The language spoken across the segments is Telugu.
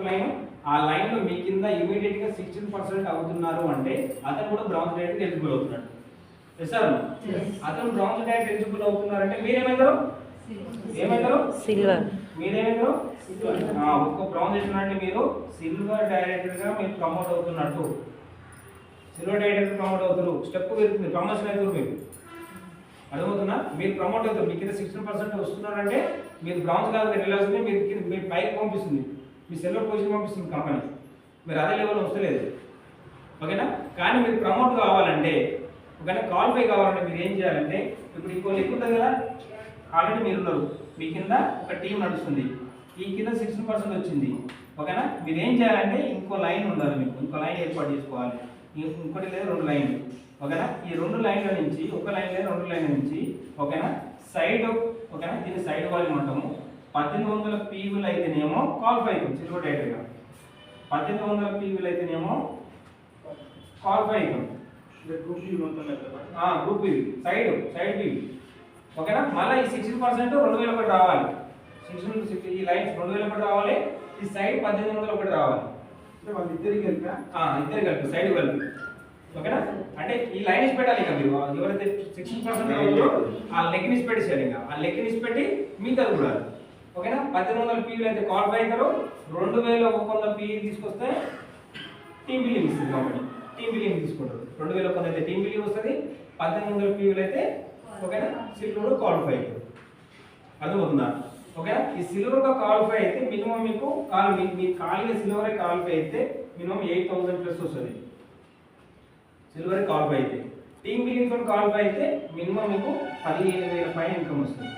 ఒక లైన్, ఆ లైన్లో మీ కింద ఇమీడియట్గా 16% అవుతున్నారు అంటే అతను కూడా బ్రాంజ్ డైరెక్ట్ ఎలిజిబుల్ అవుతున్నాడు. సార్ అతను బ్రాంజ్ డైరెక్ట్ ఎలిజిబుల్ అవుతున్నారంటే మీరేమైందరు ఏమైందరు సిల్వర్, మీరేమైందరు ఒక్క బ్రాంజ్ ఇచ్చినట్టు మీరు సిల్వర్ డైరెక్టర్గా మీరు ప్రమోట్ అవుతున్నట్టు. సిల్వర్ డైరెక్టర్ ప్రమోట్ అవుతారు, స్టెప్ పెరుగుతుంది, ప్రమోషన్ అవుతారు. మీరు అర్థమవుతున్నా, మీరు ప్రమోట్ అవుతారు. మీ కింద 16% వస్తున్నారంటే మీరు బ్రాంజ్ కాదు మీరు వెళ్ళాల్సిందే, మీరు పైకి పంపిస్తుంది, మీ సిల్వర్ పొజిషన్ పంపిస్తుంది కంపెనీ. మీరు అదే లెవెల్ వస్తలేదు, ఓకేనా. కానీ మీరు ప్రమోట్ కావాలంటే, ఓకేనా, క్వాలిఫై కావాలంటే మీరు ఏం చేయాలంటే, ఇప్పుడు ఇంకో లెక్క ఉంటుంది కదా, ఆల్రెడీ మీరు ఉన్నారు, మీ కింద ఒక టీం నడుస్తుంది, ఈ కింద 16% వచ్చింది, ఓకేనా. మీరు ఏం చేయాలంటే ఇంకో లైన్ ఉండాలి, మీకు ఇంకో లైన్ ఏర్పాటు చేసుకోవాలి, ఇంకోటి లేదా 2 లైన్లు, ఓకేనా. ఈ 2 లైన్ల నుంచి, ఒక లైన్ లేదా 2 లైన్ల నుంచి, ఓకేనా, సైడ్, ఓకేనా, దీన్ని సైడ్ వాల్యూమ్ అంటాము. 1800 పీవీలు అయితేనేమో క్వాలిఫై అవుతుంది సిల్వర్ డైరెక్టర్గా, 1800 పీవీలు అయితేనేమో క్వాలిఫై అవుతుంది గ్రూప్ పీవీ, సైడ్ పీవీ, ఓకేనా. మళ్ళీ ఈ 16% 2001 రావాలి, 16 ఈ లైన్స్ 2001 రావాలి, ఈ సైడ్ 1801 రావాలి. ఇద్దరు కలిపి సైడ్ కలిపి, ఓకేనా. అంటే ఈ లైన్ ఇసి పెట్టాలి, ఇక మీరు ఎవరైతే 16% అవుతుందో ఆ లెగ్ ఇసి పెట్టేసారు, ఇంకా ఆ లెగ్ ఇసి పెట్టి మిగతా కూడా, ఓకేనా. 1800 పీవీలు అయితే క్వాలిఫై అవుతారు, 2100 పీవీ తీసుకొస్తే టీమ్ బిల్లింగ్ ఇస్తుంది కంపెనీ, టీమ్ బిల్లింగ్ తీసుకుంటారు. 2100 అయితే టీమ్ బిల్లింగ్ వస్తుంది, 1800 పీవీలు అయితే, ఓకేనా, సిల్వర్ క్వాలిఫై అవుతుంది. అర్థమవుతుందా, ఓకేనా. ఈ సిల్వర్గా క్వాలిఫై అయితే మినిమం మీకు మీ ఖాళీగా సిల్వర్ క్వాలిఫై అయితే మినిమం 8000 ప్లస్ వస్తుంది సిల్వర్ క్వాలిఫై అయితే. టీమ్ బిల్లింగ్ తోటి క్వాలిఫై అయితే మినిమం మీకు 15000 పైన ఇన్కమ్ వస్తుంది.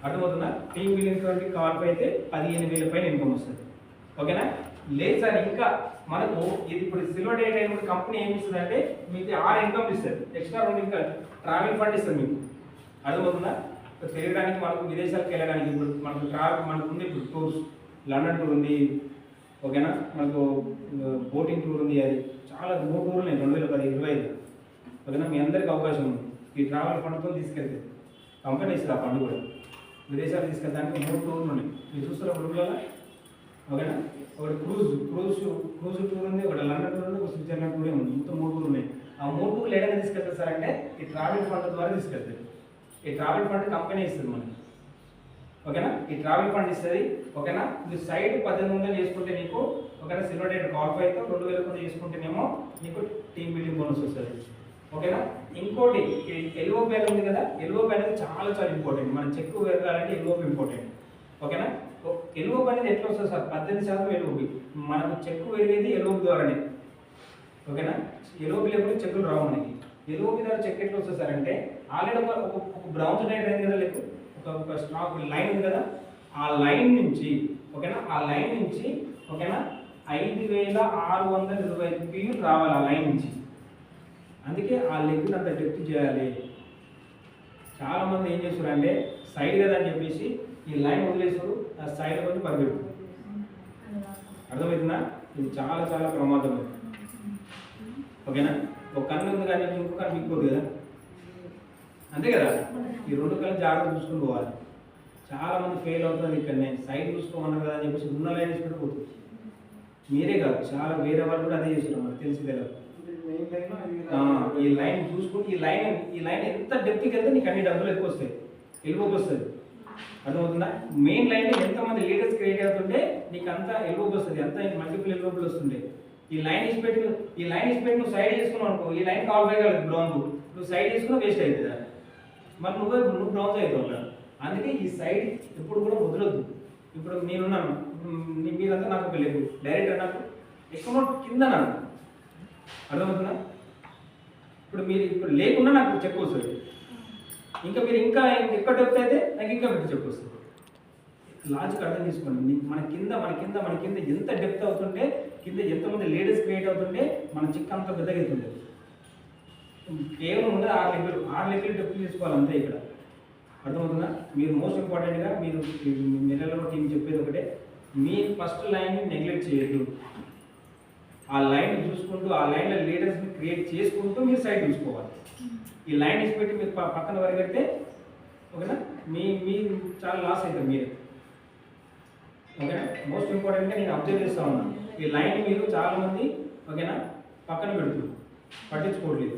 అర్థమవుతుందా, టీమ్ బిల్లింగ్ తోటి క్వాలిఫై అయితే 15000 పైన ఇన్కమ్ వస్తుంది, ఓకేనా. లేదు సార్ ఇంకా మనకు ఇది ఇప్పుడు సిల్వర్ డేట్ అయిన కంపెనీ ఏమి ఇస్తుంది అంటే మీకు 6 ఇన్కమ్ ఇస్తుంది, ఎక్స్ట్రా 2 ఇంకా ట్రావెల్ ఫండ్ ఇస్తుంది మీకు. అర్థమవుతుందా, తిరగడానికి మనకు విదేశాలకు వెళ్ళడానికి ఇప్పుడు మనకు ఉంది, ఇప్పుడు టూర్స్, లండన్ టూర్ ఉంది, ఓకేనా, మనకు బోటింగ్ టూర్ ఉంది, అది చాలా 3 టూర్లు ఉన్నాయి 2025, ఓకేనా. మీ అందరికీ అవకాశం ఉంది, ఈ ట్రావెల్ ఫండ్తో తీసుకెళ్తే కంపెనీ ఇస్తుంది ఆ ఫండ్ కూడా, విదేశాలు తీసుకెళ్ళడానికి 3 టూర్లు ఉన్నాయి. మీరు చూస్తున్న గ్రూప్లో, ఓకేనా. ఒకటి క్రూజ్ టూర్ ఉంది, ఒకటి లండన్ టూర్ ఉంది, ఒక స్విట్జర్లాండ్ టూర్ ఉంది, మొత్తం 3 టూర్లు ఉన్నాయి. ఆ 3 టూర్లు ఏదైనా తీసుకెళ్తారు సార్ అంటే ఈ ట్రావెల్ ఫండ్ ద్వారా తీసుకెళ్తారు. ఈ ట్రావెల్ ఫండ్ కంపెనీ ఇస్తుంది మనకి, ఓకేనా. ఈ ట్రావెల్ ఫండ్ ఇస్తుంది, ఓకేనా. మీరు సైడ్ 1800 చేసుకుంటే నీకు, ఓకేనా, సిల్వర్ డేట్ క్వాలిఫై అయితే 2000 చేసుకుంటేనేమో నీకు టీమ్ బిల్డింగ్ బోనస్ వస్తుంది, ఓకేనా. ఇంకోటి ఎల్ఓపి అనేది ఉంది కదా, ఎల్ఓపి అనేది చాలా ఇంపార్టెంట్. మనం చెక్ పెరగాలంటే ఎల్ఓపి ఇంపార్టెంట్, ఓకేనా. ఎల్ఓపి అనేది ఎట్లా వస్తుంది సార్, 18% ఎల్ఓపి, మనకు చెక్ పెరిగేది ఎల్ఓపి ద్వారానే, ఓకేనా. ఎల్ఓపి లేకపోతే చెక్కులు రావు మనకి. ఎల్ఓపి ద్వారా చెక్ ఎట్లా వస్తుంది సార్ అంటే ఆల్రెడీ ఒక బ్రౌన్స్ డైట్ అయింది కదా, లేదు ఒక స్టాక్ లైన్ ఉంది కదా, ఆ లైన్ నుంచి, ఓకేనా, ఆ లైన్ నుంచి, ఓకేనా, 5625 పీలు రావాలి ఆ లైన్ నుంచి. అందుకే ఆ లెగ్ అంత డెప్త్ చేయాలి. చాలామంది ఏం చేస్తారు అంటే సైడ్ కదా అని చెప్పేసి ఈ లైన్ వదిలేస్తారు, ఆ సైడ్ వచ్చి పరిగెడుతుంది. అర్థమవుతుందా, ఇది చాలా ప్రమాదం, ఓకేనా. ఒక కన్ను ఉంది కానీ ఇంకో కన్ను మిగిపోదు కదా, అంతే కదా. ఈ 2 కళ్ళు జాగ్రత్త చూసుకుని పోవాలి. చాలామంది ఫెయిల్ అవుతుంది ఇక్కడనే, సైడ్ చూసుకోమన్నారు కదా అని చెప్పేసి ఉన్న లైన్ వేసి పెట్టిపోతుంది. మీరే కాదు, చాలా వేరే వాళ్ళు కూడా అదే చేస్తున్నారు, మనకు తెలిసి తెలియదు. ఈ లైన్ చూసుకుంటే ఈ లైన్ ఎంత డెప్త్కి వెళ్తే నీకు అన్ని డబ్బులు ఎక్కువ వస్తాయి, ఎల్బోకి వస్తుంది. అర్థమవుతుందా, మెయిన్ లైన్ ఎంతమంది లీడర్స్ క్రియేట్ అవుతుంటే నీకు అంత ఎల్బోకి వస్తుంది, అంత మల్టిపుల్ ఎల్బోలు వస్తుండే. ఈ లైన్ ఇచ్చిపెట్టి నువ్వు సైడ్ చేసుకున్నావు అనుకో, ఈ లైన్ క్వాలిఫై కాలేదు బ్రౌన్, నువ్వు సైడ్ చేసుకున్నా వేస్ట్ అవుతుంది, మరి నువ్వు బ్రౌన్స్ అవుతావు. అందుకే ఈ సైడ్ ఎప్పుడు కూడా వదలొద్దు. ఇప్పుడు నేనున్నాను, మీరంతా నాకు ఒక లేదు డైరెక్ట్ నాకు ఎక్కువ కింద నాకు అర్థమవుతుందా. ఇప్పుడు మీరు లేకుండా నాకు చెక్ వస్తుంది, ఇంకా మీరు ఇంకా ఎక్కడ డెప్త్ అయితే నాకు ఇంకా పెద్ద చెక్ వస్తుంది. లాజిక్ అర్థం చేసుకోండి, మన కింద ఎంత డెప్త్ అవుతుంటే, కింద ఎంతమంది లీడర్స్ క్రియేట్ అవుతుంటే మన చెక్ అంత పెద్దగా అవుతుంది. కేవలం ఉండదు 6 లెక్కలు డెప్త్ తీసుకోవాలి అంతే. ఇక్కడ అర్థమవుతుందా. మీరు మోస్ట్ ఇంపార్టెంట్గా మీరు మిర్రర్లో టీం చెప్పేది ఒకటే, మీ ఫస్ట్ లైన్ని నెగ్లెక్ట్ చేయొద్దు. ఆ లైన్ చూసుకుంటూ ఆ లైన్లో లీడర్స్ని క్రియేట్ చేసుకుంటూ మీరు సైడ్ చూసుకోవాలి. ఈ లైన్ ఇచ్చి పెట్టి మీరు పక్కన వరకెడితే, ఓకేనా, మీ చాలా లాస్ అవుతారు మీరు. ఓకేనా. మోస్ట్ ఇంపార్టెంట్గా నేను అబ్జర్వ్ చేస్తా ఉన్నాను, ఈ లైన్ మీరు చాలామంది ఓకేనా పక్కన పెడుతున్నారు, పట్టించుకోవట్లేదు.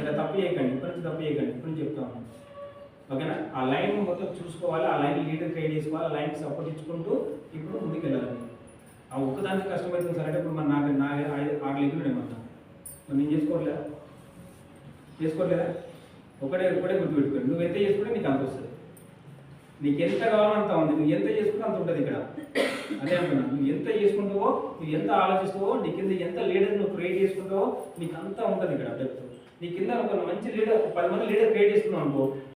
ఇలా తప్పు చేయకండి, ఇప్పటి నుంచి తప్పు చేయకండి, ఇప్పటి నుంచి చెప్తా ఉన్నాను ఓకేనా. ఆ లైన్ మొత్తం చూసుకోవాలి, ఆ లైన్ లీడర్ క్రియేట్ చేసుకోవాలి, ఆ లైన్కి సపోర్ట్ ఇచ్చుకుంటూ ఇప్పుడు ముందుకు వెళ్ళాలి. ఆ ఒక్కదానికి కష్టమవుతుంది సార్ అంటే ఇప్పుడు మన నాకు 6 లెక్కలు ఏమన్నా మరి నేను చేసుకోవట్లేదా? ఒకటే గుర్తుపెట్టుకోండి, నువ్వు ఎంత చేసుకుంటే నీకు అంత వస్తుంది. నీకు ఎంత కావాలో అంత ఉంది, నువ్వు ఎంత చేసుకుంటే అంత ఉంటుంది ఇక్కడ. అదే అంటున్నా, నువ్వు ఎంత చేసుకుంటావో, నువ్వు ఎంత ఆలోచిస్తావో, నీ కింద ఎంత లీడర్ నువ్వు క్రియేట్ చేసుకుంటావో నీకు అంతా ఉంటుంది ఇక్కడ డెప్త్. నీ కింద ఒక మంచి లీడర్ 10 మంది లీడర్ క్రియేట్ చేసుకున్నావు అనుకో,